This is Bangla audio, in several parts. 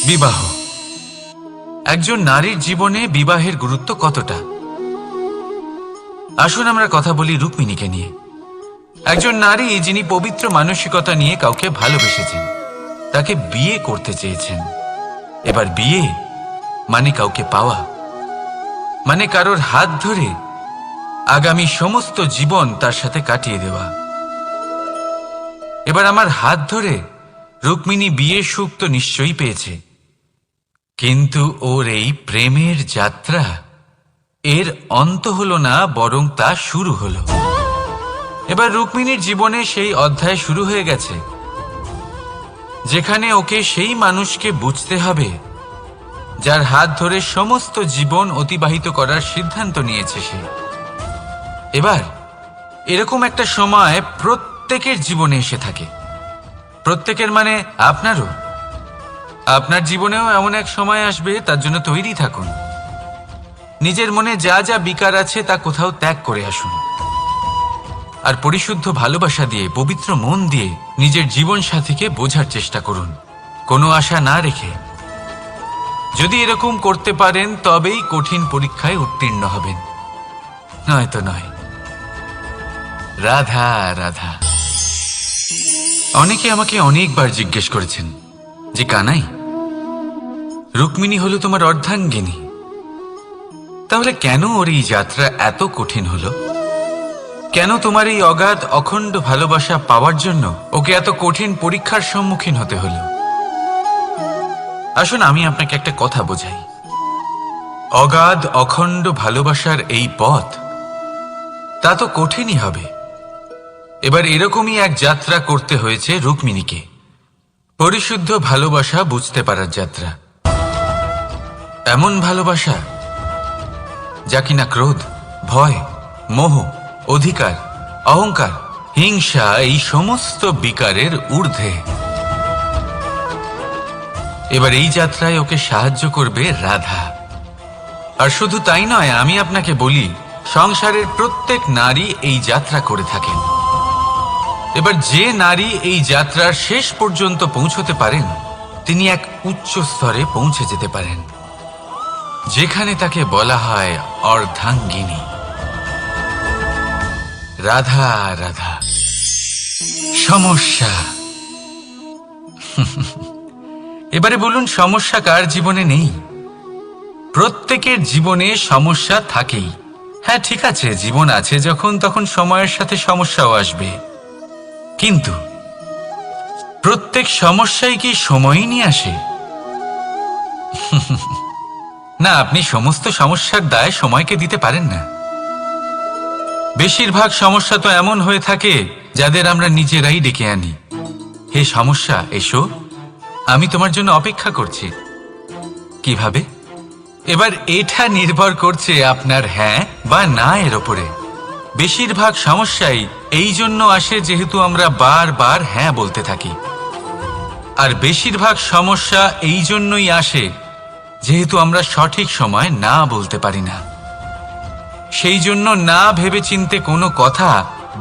বিবাহ। একজন নারীর জীবনে বিবাহের গুরুত্ব কতটা? আসুন আমরা কথা বলি রুক্মিণীকে নিয়ে। একজন নারী যিনি পবিত্র মানসিকতা নিয়ে কাউকে ভালোবেসেছেন, তাকে বিয়ে করতে চেয়েছেন। এবার বিয়ে মানে কাউকে পাওয়া, মানে কারোর হাত ধরে আগামী সমস্ত জীবন তার সাথে কাটিয়ে দেওয়া। এবার আমার হাত ধরে রুক্মিণী বিয়ের সুখ তো নিশ্চয়ই পেয়েছে, কিন্তু ওর এই প্রেমের যাত্রা এর অন্ত হলো না, বরং তা শুরু হলো। এবার রুক্মিণীর জীবনে সেই অধ্যায় শুরু হয়ে গেছে, যেখানে ওকে সেই মানুষকে বুঝতে হবে যার হাত ধরে সমস্ত জীবন অতিবাহিত করার সিদ্ধান্ত নিয়েছে সে। এবার এরকম একটা সময় প্রত্যেকের জীবনে এসে থাকে। প্রত্যেকের মানে আপনারও। আপনার জীবনেও এমন এক সময় আসবে, তার জন্য তৈরি থাকুন। নিজের মনে যা যা বিকার আছে তা কোথাও ত্যাগ করে আসুন, আর পরিশুদ্ধ ভালোবাসা দিয়ে, পবিত্র মন দিয়ে নিজের জীবন সাথীকে বোঝার চেষ্টা করুন, কোনো আশা না রেখে। যদি এরকম করতে পারেন তবেই কঠিন পরীক্ষায় উত্তীর্ণ হবেন, নয়তো নয়। রাধা রাধা। অনেকে আমাকে অনেকবার জিজ্ঞেস করেছেন যে কানাই, রুক্মিণী হলো তোমার অর্ধাঙ্গিনী, তাহলে কেন ওর এই যাত্রা এত কঠিন হলো? কেন তোমার এই অগাধ অখণ্ড ভালোবাসা পাওয়ার জন্য ওকে এত কঠিন পরীক্ষার সম্মুখীন হতে হলো? আসুন আমি আপনাকে একটা কথা বোঝাই। অগাধ অখণ্ড ভালোবাসার এই পথ, তা তো কঠিনই হবে। এবার এরকমই এক যাত্রা করতে হয়েছে রুক্মিণীকে, পরিশুদ্ধ ভালোবাসা বুঝতে পারার যাত্রা। এমন ভালোবাসা যা কিনা ক্রোধ, ভয়, মোহ, অধিকার, অহংকার, হিংসা এই সমস্ত বিকারের ঊর্ধ্বে। এবার এই যাত্রায় ওকে সাহায্য করবে রাধা। আর শুধু তাই নয়, আমি আপনাকে বলি, সংসারের প্রত্যেক নারী এই যাত্রা করে থাকেন। এবার যে নারী এই যাত্রার শেষ পর্যন্ত পৌঁছতে পারেন, তিনি এক উচ্চ স্তরে পৌঁছে যেতে পারেন, যেখানে তাকে বলা হয় অর্ধাঙ্গিনী। রাধা রাধা। সমস্যা। এবারে বলুন, সমস্যা কার জীবনে নেই? প্রত্যেকের জীবনে সমস্যা থাকেই। হ্যাঁ ঠিক আছে, জীবন আছে যখন, তখন সময়ের সাথে সমস্যাও আসবে, কিন্তু প্রত্যেক সমস্যাই কি সময়ই নিয়ে আসে? না, আপনি সমস্ত সমস্যার দায় সময়কে দিতে পারেন না। বেশিরভাগ সমস্যা তো এমন হয়ে থাকে যাদের আমরা নিজেরাই ডেকে আনি। হে সমস্যা, এসো, আমি তোমার জন্য অপেক্ষা করছি। কিভাবে? এবার এটা নির্ভর করছে আপনার হ্যাঁ বা না এর ওপরে। বেশিরভাগ সমস্যাই এই জন্য আসে যেহেতু আমরা বারবার হ্যাঁ বলতে থাকি, আর বেশিরভাগ সমস্যা এই জন্যই আসে যেহেতু আমরা সঠিক সময় না বলতে পারি না। সেই জন্য না ভেবে চিন্তে কোনো কথা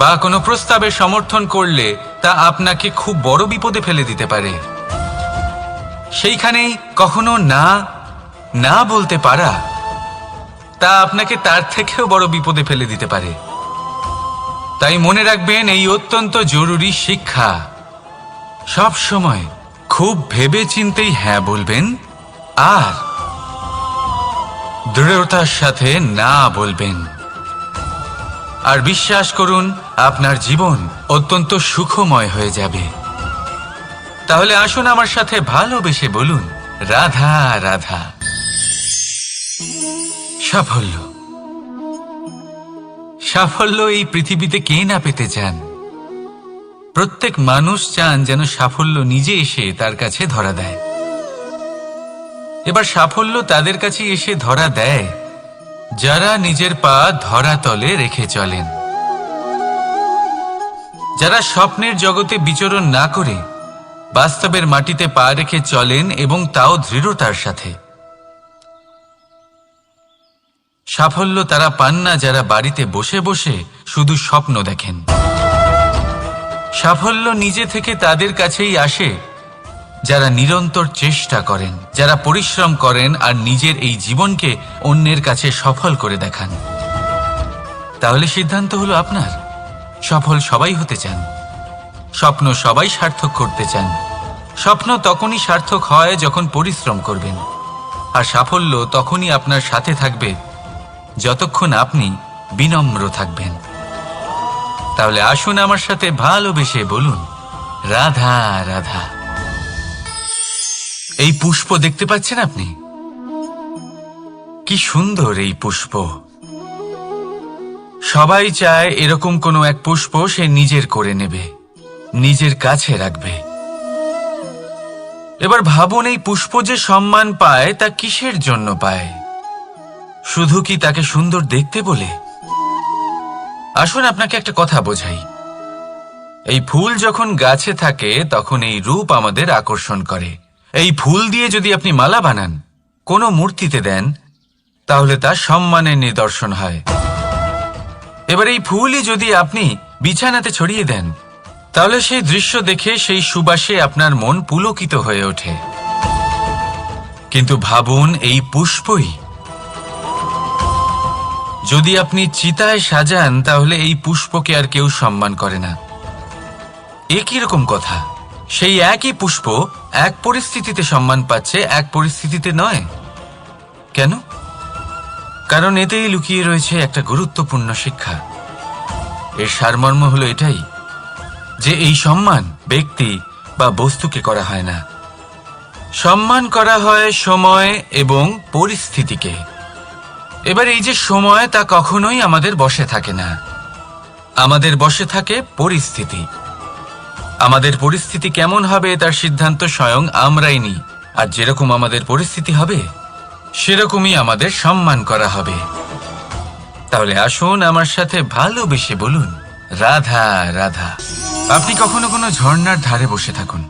বা কোনো প্রস্তাবের সমর্থন করলে তা আপনাকে খুব বড় বিপদে ফেলে দিতে পারে। সেইখানেই কখনো না না বলতে পারা, তা আপনাকে তার থেকেও বড় বিপদে ফেলে দিতে পারে। তাই মনে রাখবেন এই অত্যন্ত জরুরি শিক্ষা, সব সময় খুব ভেবে চিন্তেই হ্যাঁ বলবেন, আর দৃঢ়তার সাথে না বলবেন। আর বিশ্বাস করুন, আপনার জীবন অত্যন্ত সুখময় হয়ে যাবে। তাহলে আসুন আমার সাথে ভালোবেসে বলুন, রাধা রাধা। সাফল্য। সাফল্য এই পৃথিবীতে কে না পেতে চান? প্রত্যেক মানুষ চান যেন সাফল্য নিজে এসে তার কাছে ধরা দেয়। এবার সাফল্য তাদের কাছে এসে ধরা দেয় যারা নিজের পা ধরাতলে রেখে চলেন, যারা স্বপ্নের জগতে বিচরণ না করে বাস্তবের মাটিতে পা রেখে চলেন, এবং তাও দৃঢ়তার সাথে। সাফল্য তারা পান না যারা বাড়িতে বসে বসে শুধু স্বপ্ন দেখেন। সাফল্য নিজে থেকে তাদের কাছেই আসে যারা নিরন্তর চেষ্টা করেন, যারা পরিশ্রম করেন আর নিজের এই জীবনকে অন্যের কাছে সফল করে দেখান। তাহলে সিদ্ধান্ত হলো আপনার। সফল সবাই হতে চান, স্বপ্ন সবাই সার্থক করতে চান। স্বপ্ন তখনই সার্থক হয় যখন পরিশ্রম করবেন, আর সাফল্য তখনই আপনার সাথে থাকবে যতক্ষণ আপনি বিনম্র থাকবেন। তাহলে আসুন আমার সাথে ভালোবেসে বলুন, রাধা রাধা। এই পুষ্প দেখতে পাচ্ছেন আপনি? কি সুন্দর এই পুষ্প। সবাই চায় এরকম কোনো এক পুষ্প সে নিজের করে নেবে, নিজের কাছে রাখবে। এবার ভাবুন, এই পুষ্প যে সম্মান পায় তা কিসের জন্য পায়? শুধু কি তাকে সুন্দর দেখতে বলে? আসুন আপনাকে একটা কথা বোঝাই। এই ফুল যখন গাছে থাকে তখন এই রূপ আমাদের আকর্ষণ করে। এই ফুল দিয়ে যদি আপনি মালা বানান, কোনো মূর্তিতে দেন, তাহলে তা সম্মানের নিদর্শন হয়। এবার এই ফুলই যদি আপনি বিছানাতে ছড়িয়ে দেন, তাহলে সেই দৃশ্য দেখে সেই সুবাসে আপনার মন পুলকিত হয়ে ওঠে। কিন্তু ভাবুন, এই পুষ্পই যদি আপনি চিতায় সাজান, তাহলে এই পুষ্পকে আর কেউ সম্মান করে না। এ কিরকম কথা? সেই একই পুষ্প এক পরিস্থিতিতে সম্মান পাচ্ছে, এক পরিস্থিতিতে নয়। কেন? কারণ এতেই লুকিয়ে রয়েছে একটা গুরুত্বপূর্ণ শিক্ষা। এর সারমর্ম হলো এটাই যে এই সম্মান ব্যক্তি বা বস্তুকে করা হয় না, সম্মান করা হয় সময় এবং পরিস্থিতিকে। এবার এই যে সময়, তা কখনোই আমাদের বশে থাকে না। আমাদের বশে থাকে পরিস্থিতি। আমাদের পরিস্থিতি কেমন হবে তার সিদ্ধান্ত স্বয়ং আমরাই নিই। আর যেরকম আমাদের পরিস্থিতি হবে সেরকমই আমাদের সম্মান করা হবে। তাহলে আসুন আমার সাথে ভালোবেসে বলুন, রাধা রাধা। আপনি কখনো কোনো ঝর্ণার ধারে বসে থাকুন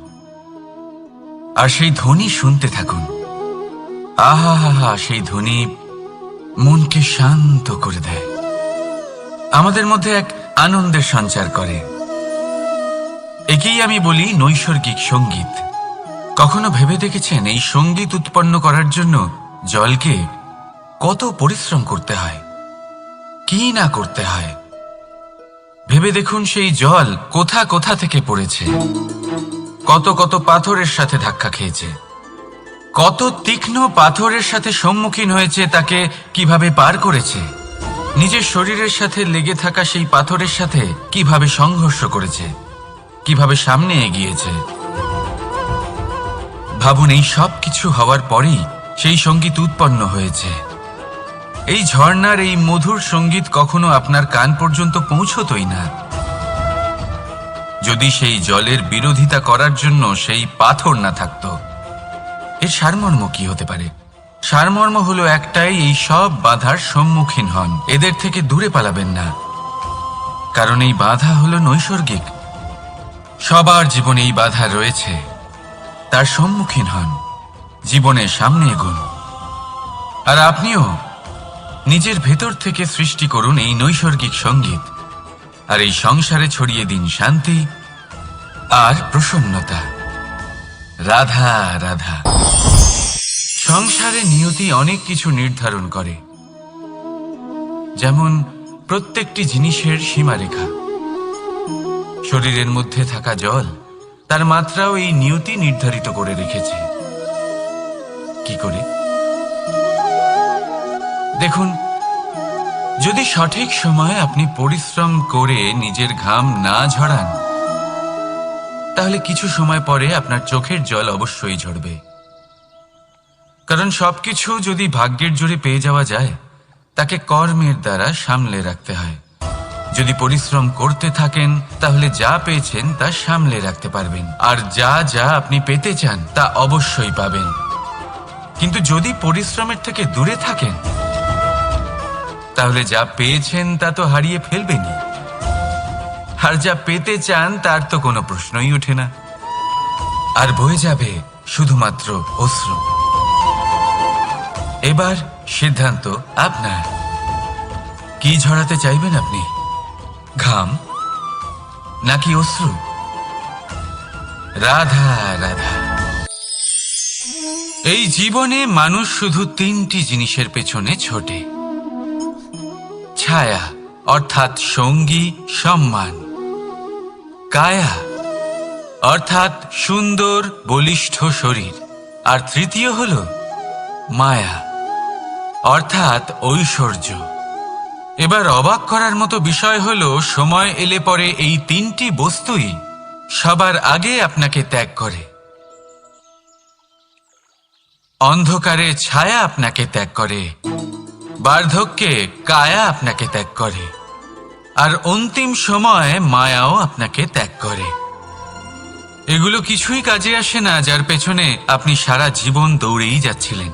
আর সেই ধ্বনি শুনতে থাকুন। আহা হা হা, সেই ধ্বনি মনকে শান্ত করে দেয়, আমাদের মধ্যে এক আনন্দের সঞ্চার করে। একেই আমি বলি নৈসর্গিক সঙ্গীত। কখনো ভেবে দেখেছেন এই সঙ্গীত উৎপন্ন করার জন্য জলকে কত পরিশ্রম করতে হয়, কি না করতে হয়? ভেবে দেখুন, সেই জল কোথা কোথা থেকে পড়েছে, কত কত পাথরের সাথে ধাক্কা খেয়েছে, কত তীক্ষ্ণ পাথরের সাথে সম্মুখীন হয়েছে, তাকে কিভাবে পার করেছে, নিজের শরীরের সাথে লেগে থাকা সেই পাথরের সাথে কিভাবে সংঘর্ষ করেছে, কিভাবে সামনে এগিয়েছে। ভাবুন, এই সব কিছু হওয়ার পরেই সেই সঙ্গীত উৎপন্ন হয়েছে। এই ঝর্ণার এই মধুর সঙ্গীত কখনো আপনার কান পর্যন্ত পৌঁছতই না যদি সেই জলের বিরোধিতা করার জন্য সেই পাথর না থাকত। এর সারমর্ম কি হতে পারে? সারমর্ম হলো একটাই, এই সব বাধার সম্মুখীন হন, এদের থেকে দূরে পালাবেন না। কারণ এই বাধা হলো নৈসর্গিক। সবার জীবনে এই বাধা রয়েছে, তার সম্মুখীন হন, জীবনের সামনে এগোন। আর আপনিও নিজের ভেতর থেকে সৃষ্টি করুন এই নৈসর্গিক সঙ্গীত, আর এই সংসারে ছড়িয়ে দিন শান্তি আর প্রসন্নতা। রাধা রাধা। সংসারে নিয়তি অনেক কিছু নির্ধারণ করে, যেমন প্রত্যেকটি জিনিসের সীমারেখা। শরীরের মধ্যে থাকা জল, তার মাত্রাও এই নিয়তি নির্ধারিত করে রেখেছে। কি করে? দেখুন, যদি সঠিক সময়ে আপনি পরিশ্রম করে নিজের ঘাম না ঝরান, তাহলে কিছু সময় পরে আপনার চোখের জল অবশ্যই ঝরবে। কারণ সবকিছু যদি ভাগ্যের জোরে পেয়ে যাওয়া যায়, তাকে কর্মের দ্বারা সামলে রাখতে হয়। যদি পরিশ্রম করতে থাকেন, তাহলে যা পেয়েছেন তা সামলে রাখতে পারবেন, আর যা যা আপনি পেতে চান তা অবশ্যই পাবেন। কিন্তু যদি পরিশ্রমের থেকে দূরে থাকেন, তাহলে যা পেয়েছেন তা তো হারিয়ে ফেলবেনই, আর যা পেতে চান তার তো কোনো প্রশ্নই ওঠে না, আর বয়ে যাবে শুধুমাত্র অশ্রু। এবার সিদ্ধান্ত আপনার। কি ঝরাতে চাইবেন আপনি? ঘাম নাকি অশ্রু? রাধা রাধা। এই জীবনে মানুষ শুধু তিনটি জিনিসের পেছনে ছোটে: ছায়া অর্থাৎ সঙ্গী সম্মান, কায়া অর্থাৎ সুন্দর বলিষ্ঠ শরীর, আর তৃতীয় হল মায়া অর্থাৎ ঐশ্বর্য। এবার অবাক করার মতো বিষয় হলো, সময় এলে পরে এই তিনটি বস্তুই সবার আগে আপনাকে ত্যাগ করে। অন্ধকারে ছায়া আপনাকে ত্যাগ করে, বার্ধক্যে কায়া আপনাকে ত্যাগ করে, আর অন্তিম সময়ে মায়াও আপনাকে ত্যাগ করে। এগুলো কিছুই কাজে আসে না যার পেছনে আপনি সারা জীবন দৌড়েই যাচ্ছিলেন।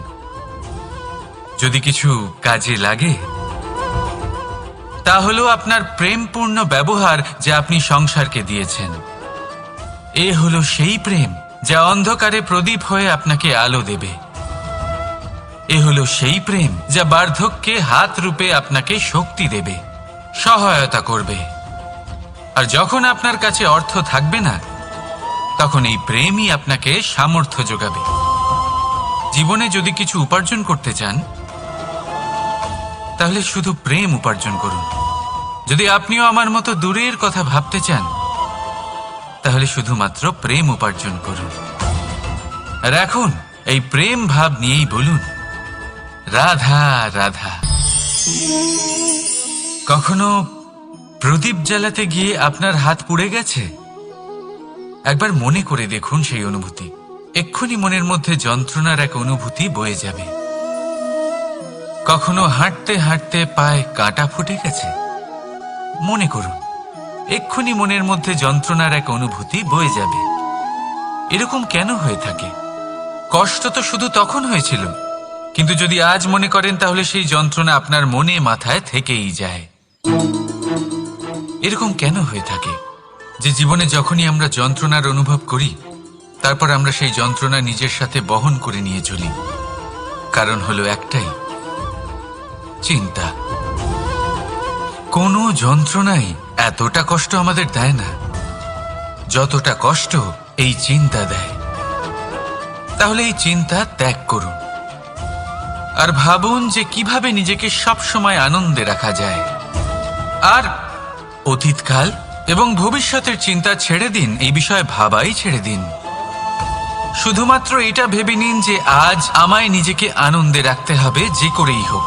যদি কিছু কাজে লাগে তা হলো আপনার প্রেমপূর্ণ ব্যবহার যা আপনি সংসারকে দিয়েছেন। এ হলো সেই প্রেম যা অন্ধকারে প্রদীপ হয়ে আপনাকে আলো দেবে। এ হলো সেই প্রেম যা বার্ধক্যে হাত রূপে আপনাকে শক্তি দেবে, সহায়তা করবে। আর যখন আপনার কাছে অর্থ থাকবে না, তখন এই প্রেমই আপনাকে সামর্থ্য যোগাবে। জীবনে যদি কিছু উপার্জন করতে চান, তাহলে শুধু প্রেম উপার্জন করুন। যদি আপনিও আমার মতো দূরের কথা ভাবতে চান, তাহলে শুধুমাত্র প্রেম উপার্জন করুন। আর এখন এই প্রেম ভাব নিয়েই বলুন, রাধা রাধা। কখনো প্রদীপ জ্বালাতে গিয়ে আপনার হাত পুড়ে গেছে? একবার মনে করে দেখুন সেই অনুভূতি। এক্ষুনি মনের মধ্যে যন্ত্রণার এক অনুভূতি বয়ে যাবে। কখনো হাঁটতে হাঁটতে পায়ে কাঁটা ফুটে গেছে? মনে করুন, এক্ষুনি মনের মধ্যে যন্ত্রণার এক অনুভূতি বয়ে যাবে। এরকম কেন হয়ে থাকে? কষ্ট তো শুধু তখন হয়েছিল, কিন্তু যদি আজ মনে করেন তাহলে সেই যন্ত্রণা আপনার মনে মাথায় থেকেই যায়। এরকম কেন হয়ে থাকে যে জীবনে যখনই আমরা যন্ত্রণার অনুভব করি, তারপর আমরা সেই যন্ত্রণা নিজের সাথে বহন করে নিয়ে চলি? কারণ হলো একটাই, চিন্তা। কোনো যন্ত্রণাই এতটা কষ্ট আমাদের দেয় না যতটা কষ্ট এই চিন্তা দেয়। তাহলে এই চিন্তা ত্যাগ করুন আর ভাবুন যে কিভাবে নিজেকে সবসময় আনন্দে রাখা যায়। আর অতীতকাল এবং ভবিষ্যতের চিন্তা ছেড়ে দিন, এই বিষয়ে ভাবাই ছেড়ে দিন। শুধুমাত্র এটা ভেবে নিন যে আজ আমায় নিজেকে আনন্দে রাখতে হবে, যে করেই হোক।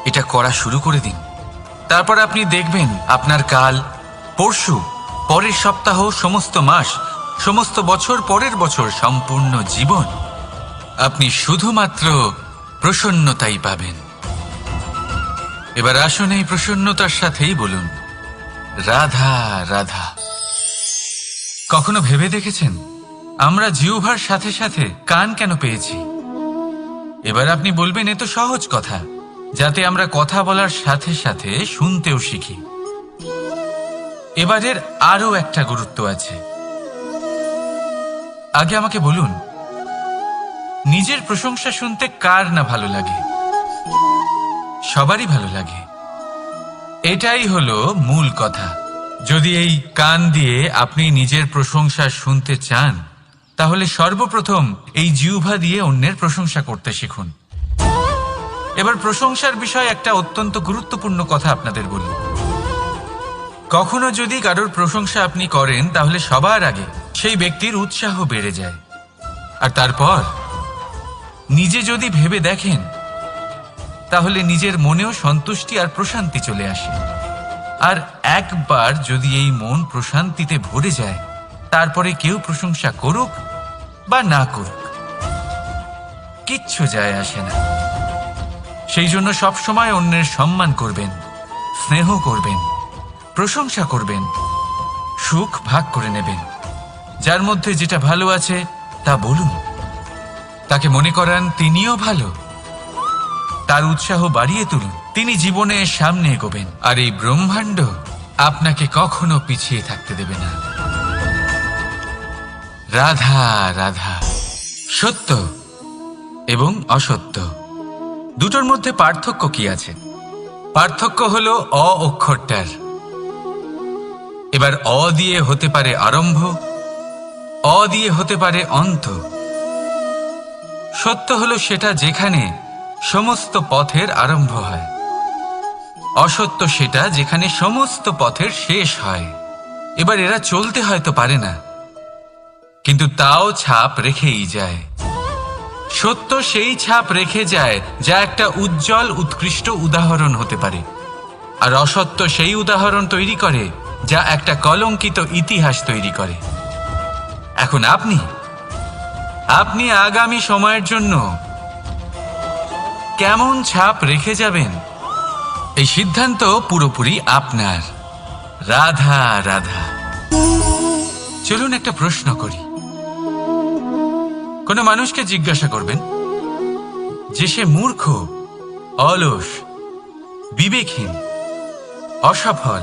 এটা করা শুরু করে দিন। তারপর আপনি দেখবেন আপনার কাল, পরশু, পরের সপ্তাহ, সমস্ত মাস, সমস্ত বছর, পরের বছর, সম্পূর্ণ জীবন আপনি শুধুমাত্র প্রসন্নতাই পাবেন। এবার আসুন এই প্রসন্নতার সাথেই বলুন, রাধা রাধা। কখনো ভেবে দেখেছেন আমরা জিহ্বার সাথে সাথে কান কেন পেয়েছি? এবার আপনি বলবেন, এ তো সহজ কথা, যাতে আমরা কথা বলার সাথে সাথে শুনতেও শিখি। এবারের আরো একটা গুরুত্ব আছে। আগে আমাকে বলুন, নিজের প্রশংসা শুনতে কার না ভালো লাগে? সবারই ভালো লাগে। এটাই হলো মূল কথা। যদি এই কান দিয়ে আপনি নিজের প্রশংসা শুনতে চান, তাহলে সর্বপ্রথম এই জিহ্বা দিয়ে অন্যের প্রশংসা করতে শিখুন। এবার প্রশংসার বিষয়ে একটা অত্যন্ত গুরুত্বপূর্ণ কথা আপনাদের বলি। কখনো যদি কারোর প্রশংসা আপনি করেন, তাহলে সবার আগে সেই ব্যক্তির উৎসাহ বেড়ে যায়। আর তারপর নিজে যদি ভেবে দেখেন, তাহলে নিজের মনেও সন্তুষ্টি আর প্রশান্তি চলে আসে। আর একবার যদি এই মন প্রশান্তিতে ভরে যায়, তারপরে কেউ প্রশংসা করুক বা না করুক, কিচ্ছু যায় আসে না। সেই জন্য সবসময় অন্যের সম্মান করবেন, স্নেহ করবেন, প্রশংসা করবেন, সুখ ভাগ করে নেবেন। যার মধ্যে যেটা ভালো আছে তা বলুন, তাকে মনে করান তিনিও ভালো, তার উৎসাহ বাড়িয়ে তুলুন। তিনি জীবনে সামনে এগোবেন, আর এই ব্রহ্মাণ্ড আপনাকে কখনো পিছিয়ে থাকতে দেবে না। রাধা রাধা। সত্য এবং অসত্য দুটোর মধ্যে পার্থক্য কি আছে? পার্থক্য হলো অ অক্ষরটার। এবার অ দিয়ে হতে পারে আরম্ভ, অ দিয়ে হতে পারে অন্ত, সত্য হলো সেটা যেখানে সমস্ত পথের আরম্ভ হয়, অসত্য সেটা যেখানে সমস্ত পথের শেষ হয়। এবার এরা চলতে হয়তো পারে না, কিন্তু তাও ছাপ রেখেই যায়। সত্য সেই ছাপ রেখে যায় যা একটা উজ্জ্বল উৎকৃষ্ট উদাহরণ হতে পারে, আর অসত্য সেই উদাহরণ তৈরি করে যা একটা কলঙ্কিত ইতিহাস তৈরি করে। এখন আপনি আগামী সময়ের জন্য কেমন ছাপ রেখে যাবেন, এই সিদ্ধান্ত পুরোপুরি আপনার। রাধা রাধা। চলুন একটা প্রশ্ন করি। কোনো মানুষকে জিজ্ঞাসা করবেন যে সে মূর্খ, অলস, বিবেকহীন, অসফল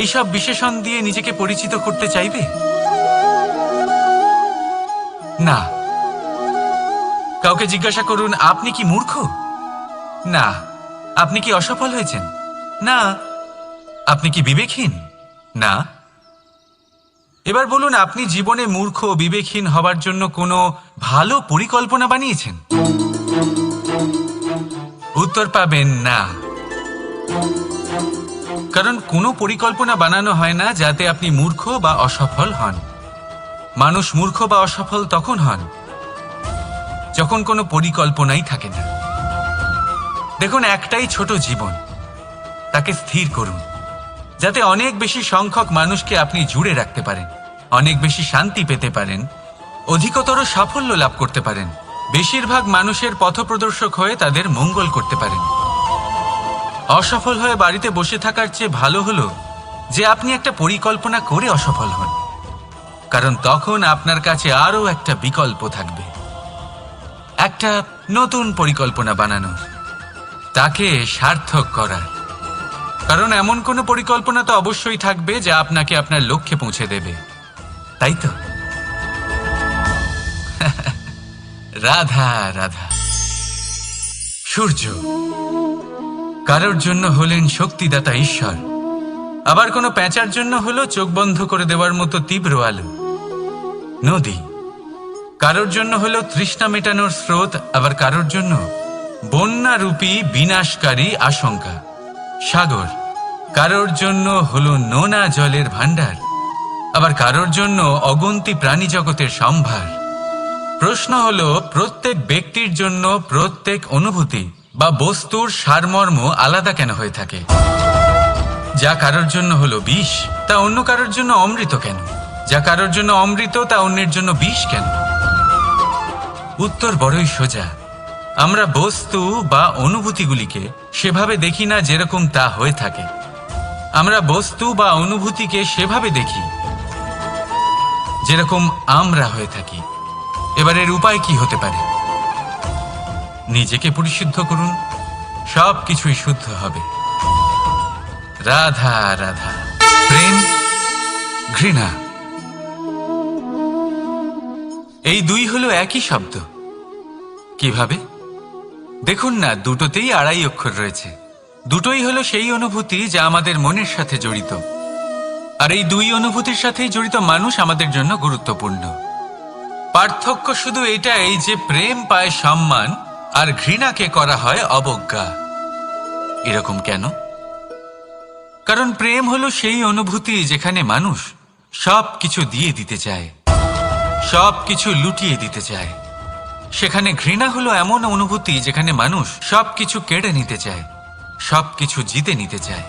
এইসব বিশেষণ দিয়ে নিজেকে পরিচিত করতে চাইবে? না। কাউকে জিজ্ঞাসা করুন আপনি কি মূর্খ? না। আপনি কি অসফল হয়েছেন? না। আপনি কি বিবেকহীন? না। এবার বলুন আপনি জীবনে মূর্খ ও বিবেকহীন হবার জন্য কোনো ভালো পরিকল্পনা বানিয়েছেন? উত্তর পাবেন না। কারণ কোনো পরিকল্পনা বানানো হয় না যাতে আপনি মূর্খ বা অসফল হন। মানুষ মূর্খ বা অসফল তখন হন যখন কোনো পরিকল্পনাই থাকে না। দেখুন, একটাই ছোট জীবন, তাকে স্থির করুন যাতে অনেক বেশি সংখ্যক মানুষকে আপনি জুড়ে রাখতে পারেন, অনেক বেশি শান্তি পেতে পারেন, অধিকতর সাফল্য লাভ করতে পারেন, বেশিরভাগ মানুষের পথপ্রদর্শক হয়ে তাদের মঙ্গল করতে পারেন। অসফল হয়ে বাড়িতে বসে থাকার চেয়ে ভালো হলো যে আপনি একটা পরিকল্পনা করে অসফল হন, কারণ তখন আপনার কাছে আরও একটা বিকল্প থাকবে, একটা নতুন পরিকল্পনা বানানোর, তাকে সার্থক করার। কারণ এমন কোনো পরিকল্পনা তো অবশ্যই থাকবে যা আপনাকে আপনার লক্ষ্যে পৌঁছে দেবে, তাই তো? রাধা রাধা। সূর্য কারোর জন্য হলেন শক্তিদাতা ঈশ্বর, আবার কোনো প্যাঁচার জন্য হলো চোখ বন্ধ করে দেওয়ার মতো তীব্র আলো। নদী কারোর জন্য হলো তৃষ্ণা মেটানোর স্রোত, আবার কারোর জন্য বন্যারূপী বিনাশকারী আশঙ্কা। সাগর কারোর জন্য হলো নোনা জলের ভাণ্ডার, আবার কারোর জন্য অগন্তি প্রাণী জগতের সম্ভার। প্রশ্ন হলো প্রত্যেক ব্যক্তির জন্য প্রত্যেক অনুভূতি বা বস্তুর সারমর্ম আলাদা কেন হয়ে থাকে? যা কারোর জন্য হলো বিষ তা অন্য কারোর জন্য অমৃত কেন? যা কারোর জন্য অমৃত তা অন্যের জন্য বিষ কেন? উত্তর বড়ই সোজা। আমরা বস্তু বা অনুভূতিগুলিকে সেভাবে দেখি না যেরকম তা হয়ে থাকে। আমরা বস্তু বা অনুভূতিকে সেভাবে দেখি যেরকম আমরা হয়ে থাকি। এবার এর উপায় কি হতে পারে? নিজেকে পরিশুদ্ধ করুন, সব কিছুই শুদ্ধ হবে। রাধা রাধা। প্রেম, ঘৃণা, এই দুই হলো একই শব্দ। কিভাবে? দেখুন না, দুটোতেই আড়াই অক্ষর রয়েছে। দুটোই হলো সেই অনুভূতি যা আমাদের মনের সাথে জড়িত, আর এই দুই অনুভূতির সাথেই জড়িত মানুষ আমাদের জন্য গুরুত্বপূর্ণ। পার্থক্য শুধু এটাই যে প্রেম পায় সম্মান আর ঘৃণাকে করা হয় অবজ্ঞা। এরকম কেন? কারণ প্রেম হলো সেই অনুভূতি যেখানে মানুষ সব কিছু দিয়ে দিতে চায়, সব কিছু লুটিয়ে দিতে চায়। সেখানে ঘৃণা হলো এমন অনুভূতি যেখানে মানুষ সব কিছু কেড়ে নিতে চায়, সব কিছু জিতে নিতে চায়।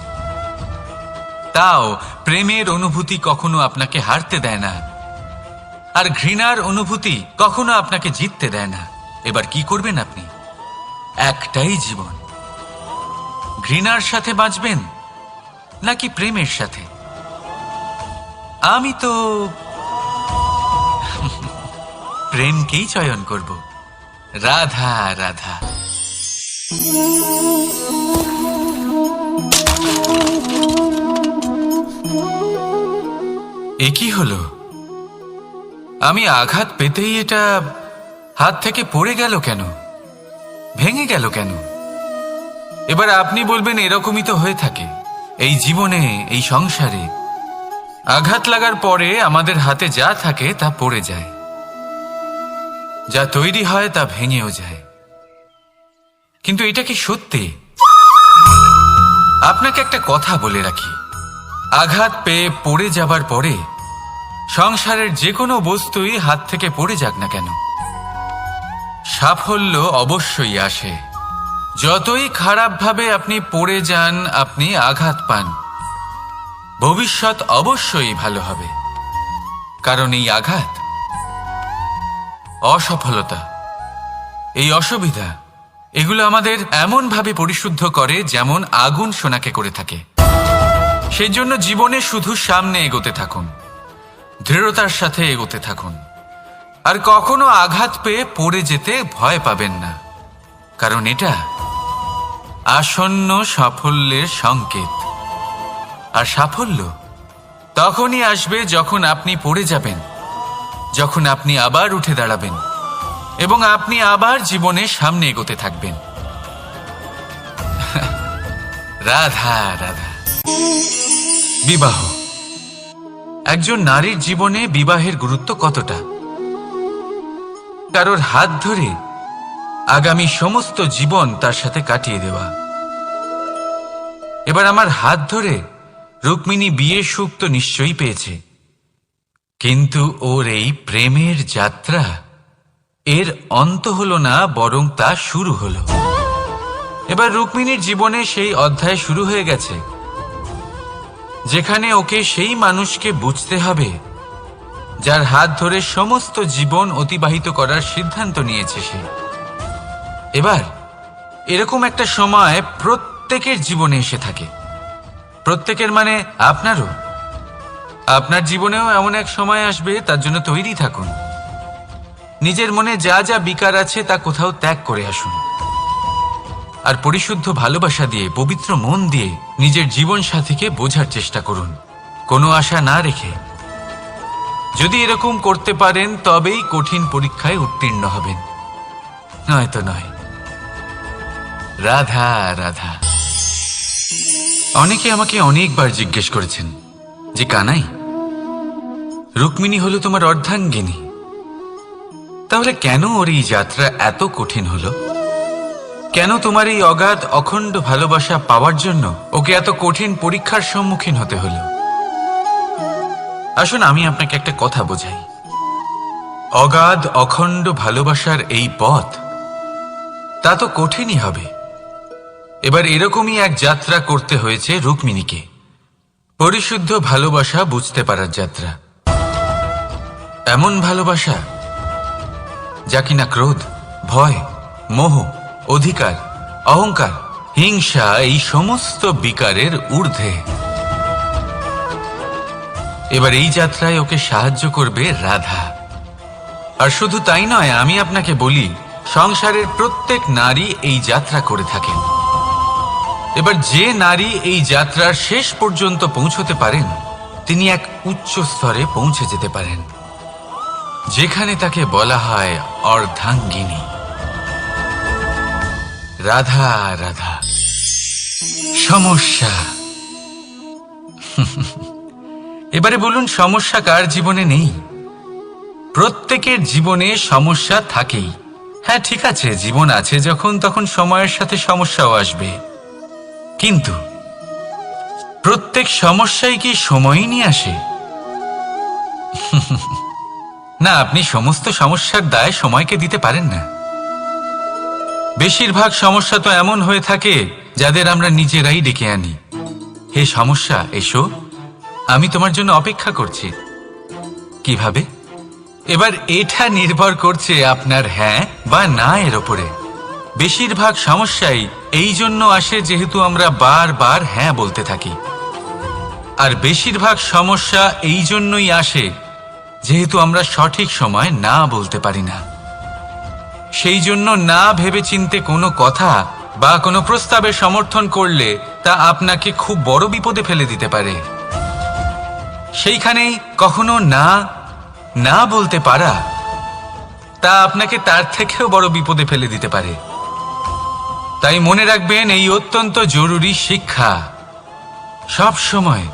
তাও প্রেমের অনুভূতি কখনো আপনাকে হারতে দেয় না, আর ঘৃণার অনুভূতি কখনো আপনাকে জিততে দেয় না। এবার কি করবেন আপনি? একটাই জীবন, ঘৃণার সাথে বাঁচবেন নাকি প্রেমের সাথে? আমি তো প্রেমকেই চয়ন করব। রাধা রাধা। এ কি হলো? আমি আঘাত পেতেই এটা হাত থেকে পড়ে গেল কেন? ভেঙে গেল কেন? এবার আপনি বলবেন এরকমই তো হয়ে থাকে এই জীবনে, এই সংসারে। আঘাত লাগার পরে আমাদের হাতে যা থাকে তা পড়ে যায়। যা তৈরি হয় তা ভেঙেও যায়। কিন্তু এটা কি সত্যি? আপনাকে একটা কথা বলে রাখি, আঘাত পেয়ে পড়ে যাবার পরে সংসারের যে কোনো বস্তুই হাত থেকে পড়ে যাক না কেন, সাফল্য অবশ্যই আসে। যতই খারাপভাবে আপনি পড়ে যান, আপনি আঘাত পান, ভবিষ্যৎ অবশ্যই ভালো হবে। কারণ এই আঘাত, অসফলতা, এই অসুবিধা, এগুলো আমাদের এমনভাবে পরিশুদ্ধ করে যেমন আগুন সোনাকে করে থাকে। সেই জন্য জীবনে শুধু সামনে এগোতে থাকুন, দৃঢ়তার সাথে এগোতে থাকুন, আর কখনো আঘাত পেয়ে পড়ে যেতে ভয় পাবেন না। কারণ এটা আসন্ন সাফল্যের সংকেত। আর সাফল্য তখনই আসবে যখন আপনি পড়ে যাবেন, যখন আপনি আবার উঠে দাঁড়াবেন এবং আপনি আবার জীবনে সামনে এগোতে থাকবেন। রাধা রাধা। বিবাহ, একজন নারীর জীবনে বিবাহের গুরুত্ব কতটা? কারোর হাত ধরে আগামী সমস্ত জীবন তার সাথে কাটিয়ে দেওয়া। এবার আমার হাত ধরে রুক্মিণী বিয়ের সুখ তো নিশ্চয়ই পেয়েছে, কিন্তু ওর এই প্রেমের যাত্রা, এর অন্ত হলো না, বরং তা শুরু হলো। এবার রুক্মিণীর জীবনে সেই অধ্যায় শুরু হয়ে গেছে যেখানে ওকে সেই মানুষকে বুঝতে হবে যার হাত ধরে সমস্ত জীবন অতিবাহিত করার সিদ্ধান্ত নিয়েছে সে। এবার এরকম একটা সময় প্রত্যেকের জীবনে এসে থাকে। প্রত্যেকের মানে আপনারও। আপনার জীবনেও এমন এক সময় আসবে, তার জন্য তৈরি থাকুন। নিজের মনে যা যা বিকার আছে তা কোথাও ত্যাগ করে আসুন, আর পরিশুদ্ধ ভালোবাসা দিয়ে, পবিত্র মন দিয়ে নিজের জীবন সাথীকে বোঝার চেষ্টা করুন, কোনো আশা না রেখে। যদি এরকম করতে পারেন তবেই কঠিন পরীক্ষায় উত্তীর্ণ হবেন, নয়তো নয়। রাধা রাধা। অনেকে আমাকে অনেকবার জিজ্ঞেস করেছেন যে কানাই, রুক্মিণী হলো তোমার অর্ধাঙ্গিনী, তাহলে কেন ওর এই যাত্রা এত কঠিন হলো? কেন তোমার এই অগাধ অখণ্ড ভালোবাসা পাওয়ার জন্য ওকে এত কঠিন পরীক্ষার সম্মুখীন হতে হলো? আসুন আমি আপনাকে একটা কথা বোঝাই। অগাধ অখণ্ড ভালোবাসার এই পথ, তা তো কঠিনই হবে। এবার এরকমই এক যাত্রা করতে হয়েছে রুক্মিণীকে, পরিশুদ্ধ ভালোবাসা বুঝতে পারার যাত্রা। এমন ভালোবাসা যা কিনা ক্রোধ, ভয়, মোহ, অধিকার, অহংকার, হিংসা, এই সমস্ত বিকারের ঊর্ধ্বে। এবার এই যাত্রায় ওকে সাহায্য করবে রাধা। আর শুধু তাই নয়, আমি আপনাকে বলি, সংসারের প্রত্যেক নারী এই যাত্রা করে থাকেন। এবার যে নারী এই যাত্রার শেষ পর্যন্ত পৌঁছতে পারেন, তিনি এক উচ্চ স্তরে পৌঁছে যেতে পারেন, যেখানে তাকে বলা হয় অর্ধাঙ্গিনী। রাধা রাধা। সমস্যা। এবারে বলুন, সমস্যা কার জীবনে নেই? প্রত্যেকের জীবনে সমস্যা থাকেই। হ্যাঁ ঠিক আছে, জীবন আছে যখন, তখন সময়ের সাথে সমস্যাও আসবে। কিন্তু প্রত্যেক সমস্যাই কি সময়ই নিয়ে আসে? না, আপনি সমস্ত সমস্যার দায় সময়কে দিতে পারেন না। বেশিরভাগ সমস্যা তো এমন হয়ে থাকে যাদের আমরা নিজেরাই ডেকে আনি। হে সমস্যা, এসো, আমি তোমার জন্য অপেক্ষা করছি। কিভাবে? এবার এটা নির্ভর করছে আপনার হ্যাঁ বা না এর ওপরে। বেশিরভাগ সমস্যাই এই জন্য আসে যেহেতু আমরা বারবার হ্যাঁ বলতে থাকি, আর বেশিরভাগ সমস্যা এই জন্যই আসে যেহেতু আমরা সঠিক সময় না বলতে পারি না। সেই জন্য না ভেবেচিন্তে কোনো কথা বা কোনো প্রস্তাবের সমর্থন করলে তা আপনাকে খুব বড় বিপদে ফেলে দিতে পারে। সেইখানেই কখনো না না বলতে পারা, তা আপনাকে তার থেকেও বড় বিপদে ফেলে দিতে পারে। তাই মনে রাখবেন, এই অত্যন্ত জরুরি শিক্ষা। সব সময়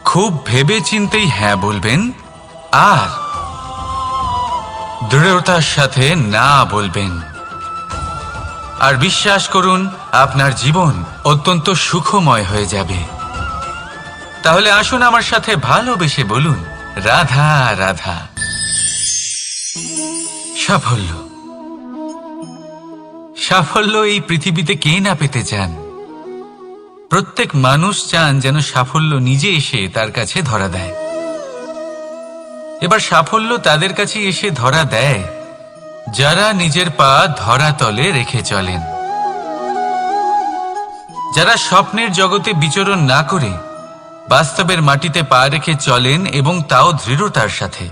খুব ভেবে চিন্তেই হ্যাঁ বলবেন, আর দৃঢ়তার সাথে না বলবেন। আর বিশ্বাস করুন, আপনার জীবন অত্যন্ত সুখময় হয়ে যাবে। তাহলে আসুন আমার সাথে ভালোবেসে বলুন, রাধা রাধা। সাফল্য, সাফল্য এই পৃথিবীতে কে না পেতে চান? প্রত্যেক মানুষ চান যেন সাফল্য নিজে এসে তার কাছে ধরা দেয়। এবার সাফল্য তাদের কাছে এসে ধরা দেয় যারা নিজের পা ধরাতলে রেখে চলেন, যারা স্বপ্নের জগতে বিচরণ না করে বাস্তবের মাটিতে পা রেখে চলেন এবং তাও দৃঢ়তার সাথে।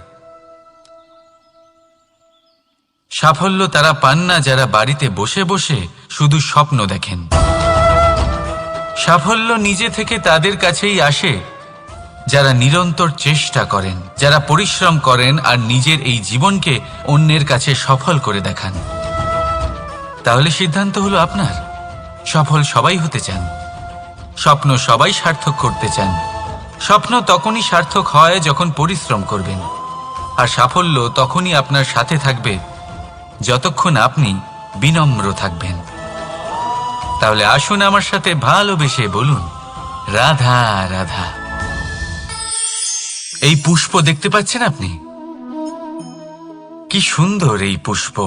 সাফল্য তারা পান না যারা বাড়িতে বসে বসে শুধু স্বপ্ন দেখেন। সাফল্য নিজে থেকে তাদের কাছেই আসে যারা নিরন্তর চেষ্টা করেন, যারা পরিশ্রম করেন আর নিজের এই জীবনকে অন্যের কাছে সফল করে দেখান। তাহলে সিদ্ধান্ত হলো আপনার। সফল সবাই হতে চান, স্বপ্ন সবাই সার্থক করতে চান। স্বপ্ন তখনই সার্থক হয় যখন পরিশ্রম করবেন, আর সাফল্য তখনই আপনার সাথে থাকবে যতক্ষণ আপনি বিনম্র থাকবেন। তাহলে আসুন আমার সাথে ভালোবেসে বলুন, রাধা রাধা। এই পুষ্প দেখতে পাচ্ছেন আপনি? কি সুন্দর এই পুষ্প।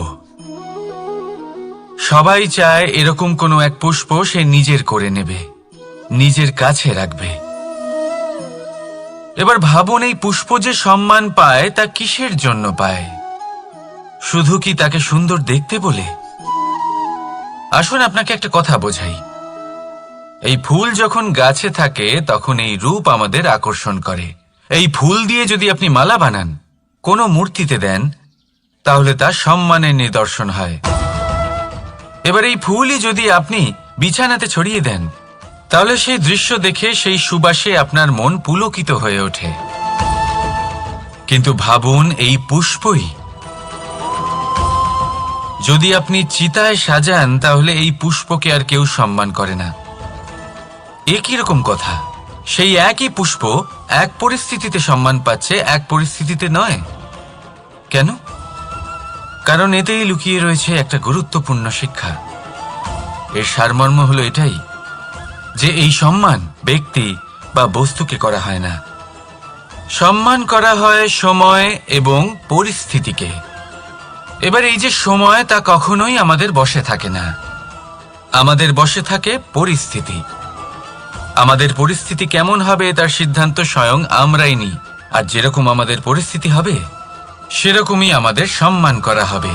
সবাই চায় এরকম কোনো এক পুষ্প সে নিজের করে নেবে, নিজের কাছে রাখবে। এবার ভাবুন, এই পুষ্প যে সম্মান পায় তা কিসের জন্য পায়? শুধু কি তাকে সুন্দর দেখতে বলে? আসুন আপনাকে একটা কথা বোঝাই। এই ফুল যখন গাছে থাকে তখন এই রূপ আমাদের আকর্ষণ করে। এই ফুল দিয়ে যদি আপনি মালা বানান, কোনো মূর্তিতে দেন, তাহলে তা সম্মানের নিদর্শন হয়। এবার এই ফুলই যদি আপনি বিছানাতে ছড়িয়ে দেন, তাহলে সেই দৃশ্য দেখে সেই সুবাসে আপনার মন পুলকিত হয়ে ওঠে। কিন্তু ভাবুন, এই পুষ্পই যদি আপনি চিতায় সাজান, তাহলে এই পুষ্পকে আর কেউ সম্মান করে না। একই রকম কথা, সেই একই পুষ্প এক পরিস্থিতিতে সম্মান পাচ্ছে, এক পরিস্থিতিতে নয়। কেন? কারণ এতেই লুকিয়ে রয়েছে একটা গুরুত্বপূর্ণ শিক্ষা। এর সারমর্ম হলো এটাই যে এই সম্মান ব্যক্তি বা বস্তুকে করা হয় না, সম্মান করা হয় সময় এবং পরিস্থিতিকে। এবার এই যে সময়, তা কখনোই আমাদের বশে থাকে না। আমাদের বশে থাকে পরিস্থিতি। আমাদের পরিস্থিতি কেমন হবে তার সিদ্ধান্ত স্বয়ং আমরাই নিই। আর যেরকম আমাদের পরিস্থিতি হবে সেরকমই আমাদের সম্মান করা হবে।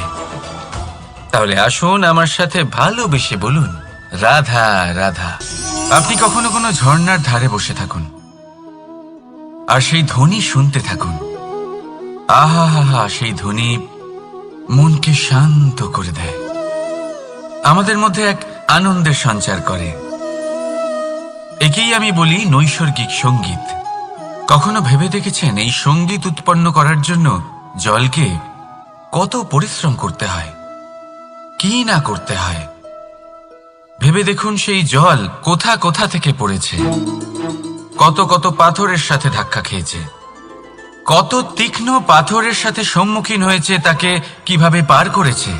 তাহলে আসুন আমার সাথে ভালোবেসে বলুন, রাধা রাধা। আপনি কখনো কোনো ঝর্ণার ধারে বসে থাকুন আর সেই ধ্বনি শুনতে থাকুন। আহা হা হা, সেই ধ্বনি মনকে শান্ত করে দেয়, আমাদের মধ্যে এক আনন্দের সঞ্চার করে। একেই আমি বলি নৈসর্গিক সঙ্গীত। কখনো ভেবে দেখেছেন এই সঙ্গীত উৎপন্ন করার জন্য জলকে কত পরিশ্রম করতে হয়, কি না করতে হয়? ভেবে দেখুন, সেই জল কোথা কোথা থেকে পড়েছে, কত কত পাথরের সাথে ধাক্কা খেয়েছে, কত তীক্ষ্ণ পাথরের সাথে সম্মুখীন হয়েছে, তাকে কিভাবে পার করেছে,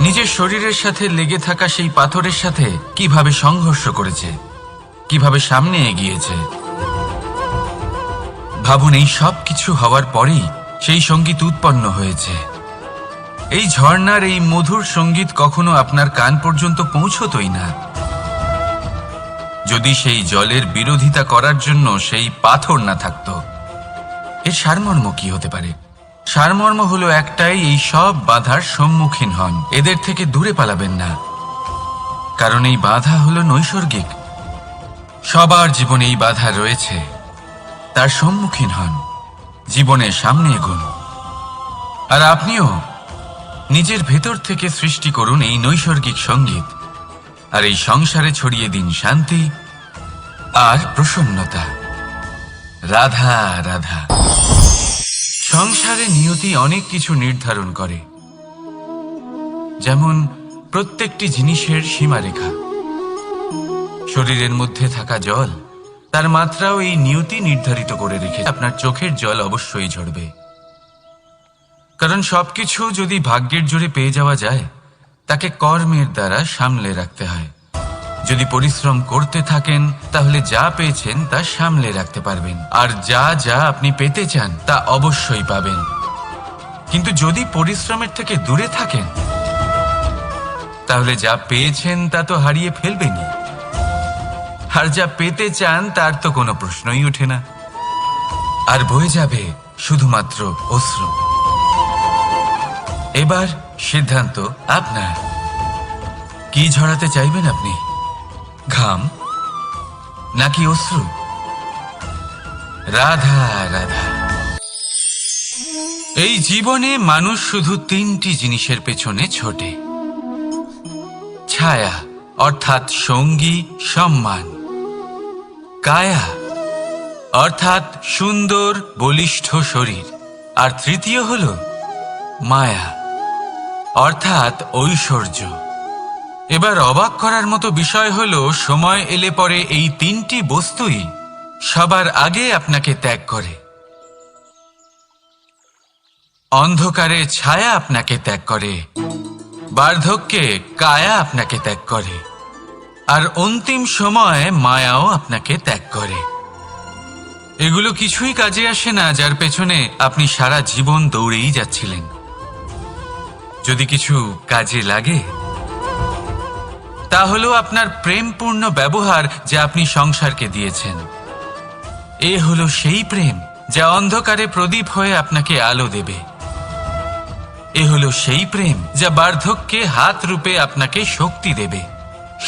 নিজের শরীরের সাথে লেগে থাকা সেই পাথরের সাথে কিভাবে সংঘর্ষ করেছে, কিভাবে সামনে এগিয়েছে। ভাবুন, এই সব কিছু হওয়ার পরেই সেই সঙ্গীত উৎপন্ন হয়েছে। এই ঝর্ণার এই মধুর সঙ্গীত কখনো আপনার কান পর্যন্ত পৌঁছতই না যদি সেই জলের বিরোধিতা করার জন্য সেই পাথর না থাকতো। এর সারমর্ম কি হতে পারে? সারমর্ম হলো একটাই, এই সব বাধার সম্মুখীন হন, এদের থেকে দূরে পালাবেন না। কারণ এই বাধা হলো নৈসর্গিক, সবার জীবনে এই বাধা রয়েছে। তার সম্মুখীন হন, জীবনের সামনে এগোন। আর আপনিও নিজের ভেতর থেকে সৃষ্টি করুন এই নৈসর্গিক সঙ্গীত, আর এই সংসারে ছড়িয়ে দিন শান্তি আর প্রসন্নতা। রাধা রাধা। সংসারে নিয়তি অনেক কিছু নির্ধারণ করে, যেমন প্রত্যেকটি জিনিসের সীমারেখা। শরীরের মধ্যে থাকা জল, তার মাত্রাও এই নিয়তি নির্ধারিত করে রেখে। আপনার চোখের জল অবশ্যই ঝরবে, কারণ সবকিছু যদি ভাগ্যের জোরে পেয়ে যাওয়া যায়, তাকে কর্মের দ্বারা সামলে রাখতে হয়। যদি পরিশ্রম করতে থাকেন তাহলে যা পেয়েছেন তা সামলে রাখতে পারবেন, আর যা যা আপনি পেতে চান তা অবশ্যই পাবেন। কিন্তু যদি পরিশ্রমের থেকে দূরে থাকেন তাহলে যা পেয়েছেন তা তো হারিয়ে ফেলবেনই, আর যা পেতে চান তার তো কোনো প্রশ্নই ওঠে না, আর বয়ে যাবে শুধুমাত্র অশ্রু। এবার সিদ্ধান্ত আপনার। কি ঝরাতে চাইবেন আপনি? ঘাম নাকি অশ্রু? রাধা রাধা। এই জীবনে মানুষ শুধু তিনটি জিনিসের পেছনে ছোটে: ছায়া অর্থাৎ সঙ্গী সম্মান, কায়া অর্থাৎ সুন্দর বলিষ্ঠ শরীর, আর তৃতীয় হল মায়া অর্থাৎ ঐশ্বর্য। এবার অবাক করার মতো বিষয় হলো, সময় এলে পরে এই তিনটি বস্তুই সবার আগে আপনাকে ত্যাগ করে। অন্ধকারে ছায়া আপনাকে ত্যাগ করে, বার্ধক্যে কায়া আপনাকে ত্যাগ করে, আর অন্তিম সময়ে মায়াও আপনাকে ত্যাগ করে। এগুলো কিছুই কাজে আসে না যার পেছনে আপনি সারা জীবন দৌড়েই যাচ্ছিলেন। যদি কিছু কাজে লাগে তা হলো আপনার প্রেমপূর্ণ ব্যবহার যা আপনি সংসারকে দিয়েছেন। এ হলো সেই প্রেম যা অন্ধকারে প্রদীপ হয়ে আপনাকে আলো দেবে। এ হলো সেই প্রেম যা বার্ধক্যে হাত রূপে আপনাকে শক্তি দেবে,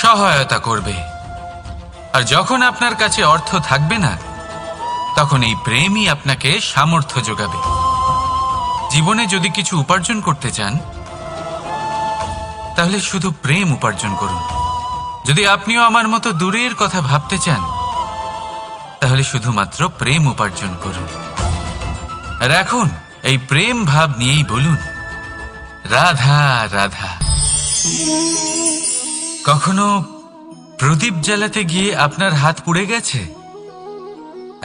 সহায়তা করবে। আর যখন আপনার কাছে অর্থ থাকবে না, তখন এই প্রেমই আপনাকে সামর্থ্য যোগাবে। জীবনে যদি কিছু উপার্জন করতে চান তাহলে শুধু প্রেম উপার্জন করুন। যদি আপনিও আমার মতো দূরের কথা ভাবতে চান তাহলে শুধুমাত্র প্রেম উপার্জন করুন। আর এখন এই প্রেম ভাব নিয়েই বলুন, রাধা রাধা। কখনো প্রদীপ জ্বালাতে গিয়ে আপনার হাত পুড়ে গেছে?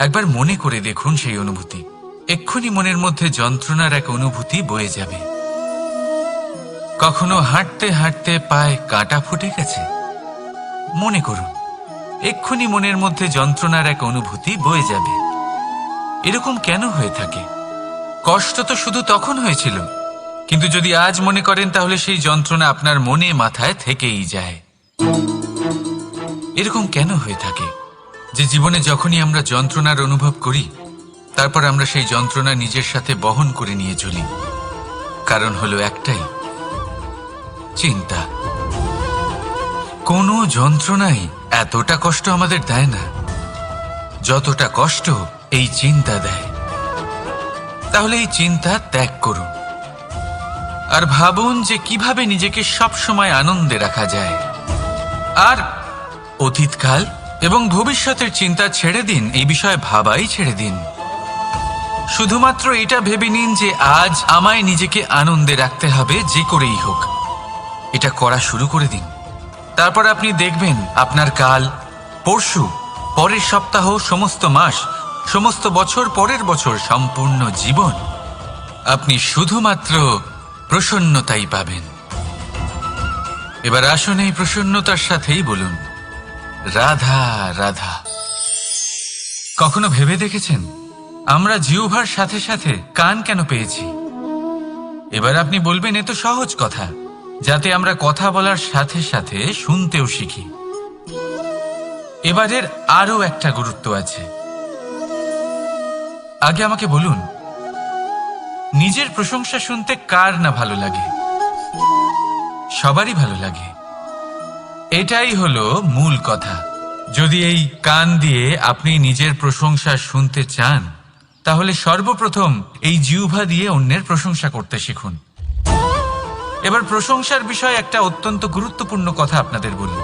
একবার মনে করে দেখুন সেই অনুভূতি। এক্ষুনি মনের মধ্যে যন্ত্রণার এক অনুভূতি বয়ে যাবে। কখনো হাঁটতে হাঁটতে পায়ে কাঁটা ফুটে গেছে? মনে করুন, এক্ষুনি মনের মধ্যে যন্ত্রণার এক অনুভূতি বয়ে যাবে। এরকম কেন হয়ে থাকে? কষ্ট তো শুধু তখন হয়েছিল, কিন্তু যদি আজ মনে করেন তাহলে সেই যন্ত্রণা আপনার মনে মাথায় থেকেই যায়। এরকম কেন হয়ে থাকে যে জীবনে যখনই আমরা যন্ত্রণার অনুভব করি তারপর আমরা সেই যন্ত্রণা নিজের সাথে বহন করে নিয়ে চলি? কারণ হলো একটাই, চিন্তা। কোনো যন্ত্রণাই এতটা কষ্ট আমাদের দেয় না যতটা কষ্ট এই চিন্তা দেয়। তাহলে এই চিন্তা ত্যাগ করুন আর ভাবুন যে কিভাবে নিজেকে সবসময় আনন্দে রাখা যায়। আর অতীতকাল এবং ভবিষ্যতের চিন্তা ছেড়ে দিন, এই বিষয়ে ভাবাই ছেড়ে দিন। শুধুমাত্র এটা ভেবে নিন যে আজ আমায় নিজেকে আনন্দে রাখতে হবে যে করেই হোক। এটা করা শুরু করে দিন। তারপর আপনি দেখবেন আপনার কাল, পরশু, পরের সপ্তাহ, সমস্ত মাস, সমস্ত বছর, পরের বছর, সম্পূর্ণ জীবন আপনি শুধুমাত্র প্রসন্নতাই পাবেন। এবার আসুন এই প্রসন্নতার সাথেই বলুন, রাধা রাধা। কখনো ভেবে দেখেছেন আমরা জিহ্বার সাথে সাথে কান কেন পেয়েছি? এবার আপনি বলবেন এ তো সহজ কথা, যাতে আমরা কথা বলার সাথে সাথে শুনতেও শিখি। এবারের আরো একটা গুরুত্ব আছে। আগে আমাকে বলুন, নিজের প্রশংসা শুনতে কার না ভালো লাগে? সবারই ভালো লাগে। এটাই হলো মূল কথা। যদি এই কান দিয়ে আপনি নিজের প্রশংসা শুনতে চান তাহলে সর্বপ্রথম এই জিহ্বা দিয়ে অন্যের প্রশংসা করতে শিখুন। এবার প্রশংসার বিষয়ে একটা অত্যন্ত গুরুত্বপূর্ণ কথা আপনাদের বলি।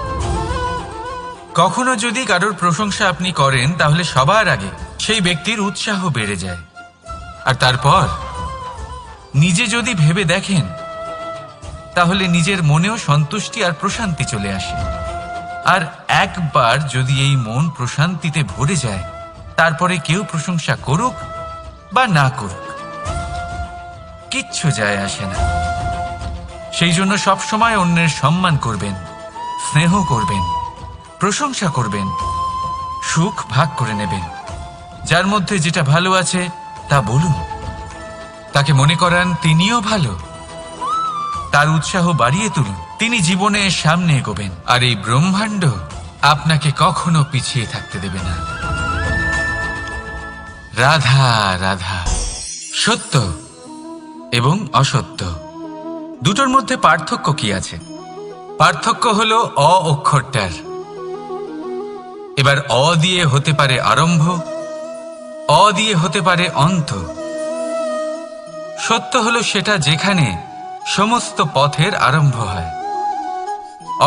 কখনো যদি কারোর প্রশংসা আপনি করেন তাহলে সবার আগে সেই ব্যক্তির উৎসাহ বেড়ে যায়, আর তারপর নিজে যদি ভেবে দেখেন তাহলে নিজের মনেও সন্তুষ্টি আর প্রশান্তি চলে আসে। আর একবার যদি এই মন প্রশান্তিতে ভরে যায় তারপরে কেউ প্রশংসা করুক বা না করুক, কিচ্ছু যায় আসে না। সেই জন্য সবসময় অন্যের সম্মান করবেন, স্নেহ করবেন, প্রশংসা করবেন, সুখ ভাগ করে নেবেন। যার মধ্যে যেটা ভালো আছে তা বলুন, তাকে মনে করান তিনিও ভালো, তার উৎসাহ বাড়িয়ে তুলুন। তিনি জীবনে সামনে এগোবেন, আর এই ব্রহ্মাণ্ড আপনাকে কখনো পিছিয়ে থাকতে দেবে না। রাধা রাধা। সত্য এবং অসত্য দুটোর মধ্যে পার্থক্য কি আছে? পার্থক্য হলো অ অক্ষরটার। এবার অ দিয়ে হতে পারে আরম্ভ, অ দিয়ে হতে পারে অন্ত। সত্য হলো সেটা যেখানে সমস্ত পথের আরম্ভ হয়,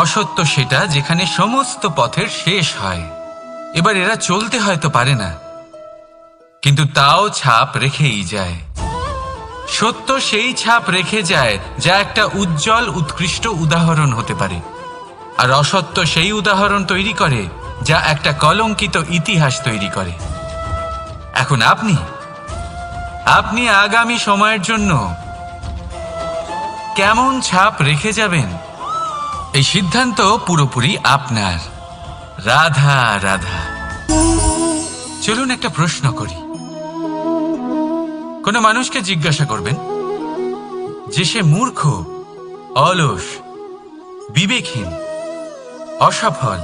অসত্য সেটা যেখানে সমস্ত পথের শেষ হয়। এবার এরা চলতে হয়তো পারে না, কিন্তু তাও ছাপ রেখেই যায়। সত্য সেই ছাপ রেখে যায় যা একটা উজ্জ্বল উৎকৃষ্ট উদাহরণ হতে পারে, আর অসত্য সেই উদাহরণ তৈরি করে যা একটা কলঙ্কিত ইতিহাস তৈরি করে। এখন আপনি আগামী সময়ের জন্য কেমন ছাপ রেখে যাবেন, এই সিদ্ধান্ত পুরোপুরি আপনার। রাধা রাধা। চলুন একটা প্রশ্ন করি। কোনো মানুষকে জিজ্ঞাসা করবেন যে সে মূর্খ, অলস, বিবেকহীন, অসফল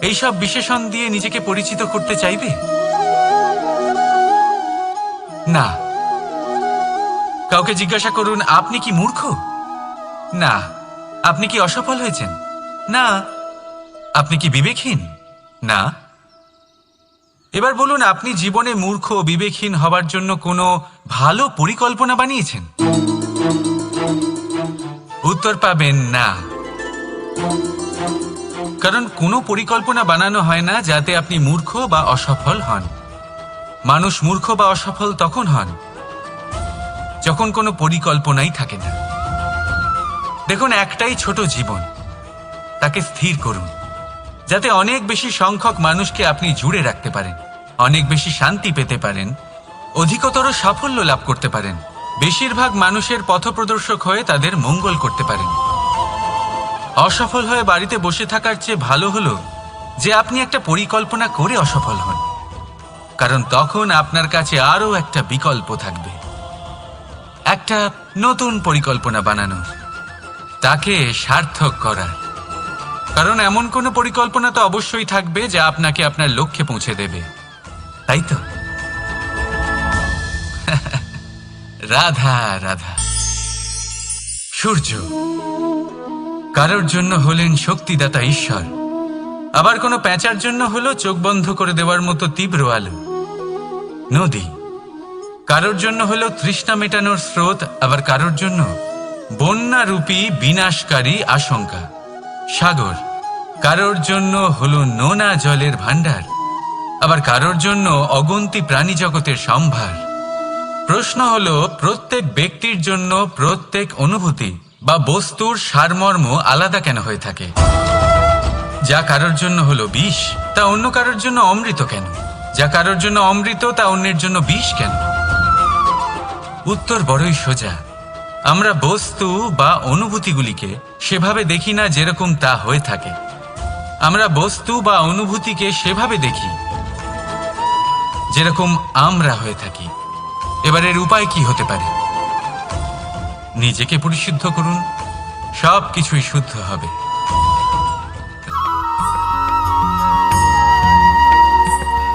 এইসব বিশেষণ দিয়ে নিজেকে পরিচিত করতে চাইবে? না। কাউকে জিজ্ঞাসা করুন আপনি কি মূর্খ? না। আপনি কি অসফল হয়েছেন? না। আপনি কি বিবেকহীন? না। এবার বলুন আপনি জীবনে মূর্খ ও বিবেকহীন হবার জন্য কোনো ভালো পরিকল্পনা বানিয়েছেন? উত্তর পাবেন না। কারণ কোনো পরিকল্পনা বানানো হয় না যাতে আপনি মূর্খ বা অসফল হন। মানুষ মূর্খ বা অসফল তখন হন যখন কোনো পরিকল্পনাই থাকে না। দেখুন, একটাই ছোট জীবন, তাকে স্থির করুন যাতে অনেক বেশি সংখ্যক মানুষকে আপনি জুড়ে রাখতে পারেন, অনেক বেশি শান্তি পেতে পারেন, অধিকতর সাফল্য লাভ করতে পারেন, বেশিরভাগ মানুষের পথপ্রদর্শক হয়ে তাদের মঙ্গল করতে পারেন। অসফল হয়ে বাড়িতে বসে থাকার চেয়ে ভালো হলো যে আপনি একটা পরিকল্পনা করে অসফল হন, কারণ তখন আপনার কাছে আরও একটা বিকল্প থাকবে, একটা নতুন পরিকল্পনা বানানোর, তাকে সার্থক করার। কারণ এমন কোনো পরিকল্পনা তো অবশ্যই থাকবে যা আপনাকে আপনার লক্ষ্যে পৌঁছে দেবে, তাই তো? রাধা রাধা। সূর্য কারোর জন্য হলেন শক্তিদাতা ঈশ্বর, আবার কোনো প্যাঁচার জন্য হলো চোখ বন্ধ করে দেওয়ার মতো তীব্র আলো। নদী কারোর জন্য হলো তৃষ্ণা মেটানোর স্রোত, আবার কারোর জন্য বন্যারূপী বিনাশকারী আশঙ্কা। সাগর কারোর জন্য হলো নোনা জলের ভাণ্ডার, আবার কারোর জন্য অগন্তি প্রাণী জগতের সম্ভার। প্রশ্ন হলো প্রত্যেক ব্যক্তির জন্য প্রত্যেক অনুভূতি বা বস্তুর সারমর্ম আলাদা কেন হয়ে থাকে? যা কারোর জন্য হলো বিষ তা অন্য কারোর জন্য অমৃত কেন? যা কারোর জন্য অমৃত তা অন্যের জন্য বিষ কেন? উত্তর বড়ই সোজা। আমরা বস্তু বা অনুভূতিগুলিকে সেভাবে দেখি না যেরকম তা হয়ে থাকে। আমরা বস্তু বা অনুভূতিকে সেভাবে দেখি যেরকম আমরা হয়ে থাকি। এবার এর উপায় কি হতে পারে? নিজেকে পরিশুদ্ধ করুন, সব কিছুই শুদ্ধ হবে।